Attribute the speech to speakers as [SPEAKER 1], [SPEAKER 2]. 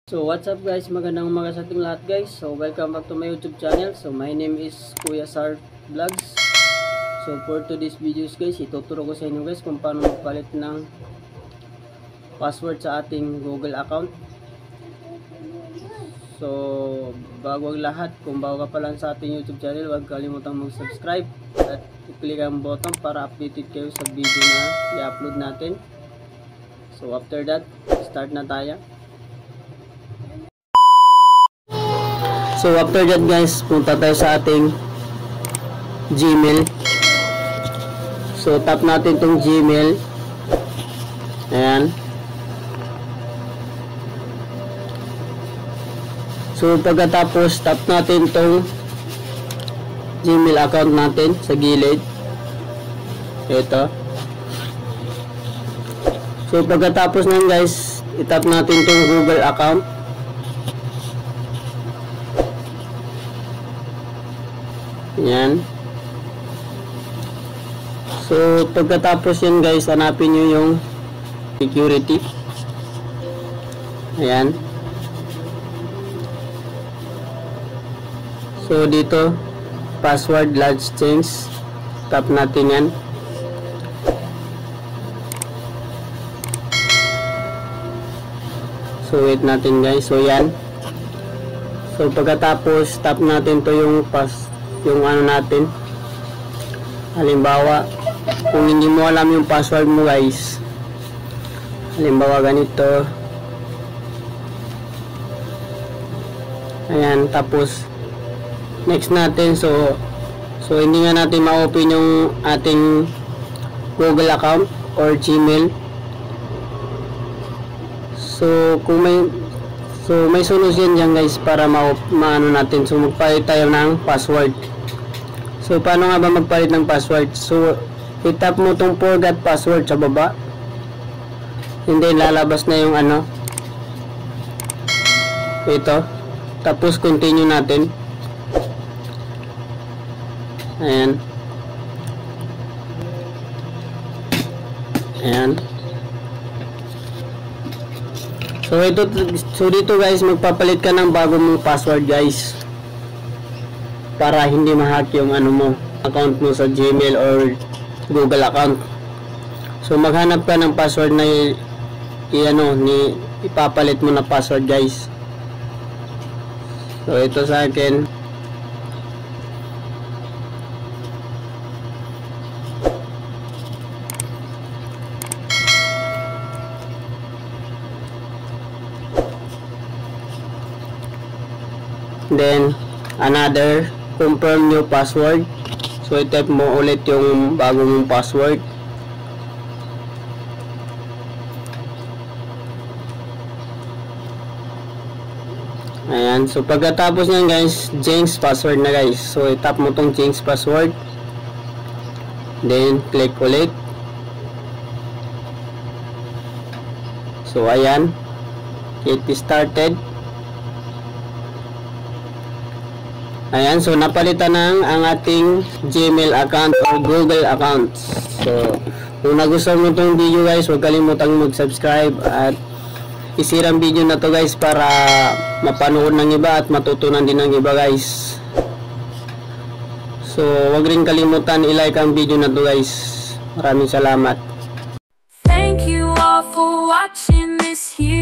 [SPEAKER 1] So what's up guys, magandang umaga sa ating lahat guys. So welcome back to my YouTube channel. So my name is Kuya Sar Vlogs. So for today's videos guys, ituturo ko sa inyo guys kung paano magpalit ng password sa ating Google account. So bago ang lahat, kung bago ka pa lang sa ating YouTube channel, huwag kalimutang mag-subscribe at i-click ang button para updated kayo sa video na i-upload natin. So after that, start na tayo. So after that guys, punta tayo sa ating Gmail. So tap natin tong Gmail. Ayan. So pagkatapos tap natin tong Gmail account natin sa gilid. Ito. So pagkatapos nyan guys, itap natin tong Google account. Yan. So pagkatapos yan guys, hanapin nyo yung security. Ayan. So dito, password large change. Tap natin yan. So wait natin guys. So yan. So pagkatapos tap natin to yung yung ano natin. Halimbawa, kung hindi mo alam yung password mo guys, halimbawa ganito. Ayan, tapos next natin. So hindi nga natin ma-open yung ating Google account or Gmail. So kung may solution dyan guys para maano natin. So magpalit tayo ng password. So paano nga ba magpalit ng password? So itap mo tong forgot password sa baba. Hindi lalabas na yung ano. Ito. Tapos continue natin. Ayan. Ayan. So dito guys, magpapalit ka ng bago mong password guys, para hindi ma-hack yung ano mo, account mo sa Gmail or Google account. So maghanap ka ng password na ipapalit mo na password guys. So ito sa akin. Then another, confirm new password. So i-type mo ulit yung bago mong password. Ayan. So pagkatapos nyan guys, change password na guys. So i-tap mo tong change password. Then click ulit. So ayan, get started. Ayan, so napalitan ng ang ating Gmail account or Google account. So kung nagustuhan mo itong video guys, huwag kalimutang mag-subscribe at isira ang video na to guys para mapanood ng iba at matutunan din ng iba guys. So huwag rin kalimutan i-like ang video na to guys. Maraming salamat.
[SPEAKER 2] Thank you all for watching this here.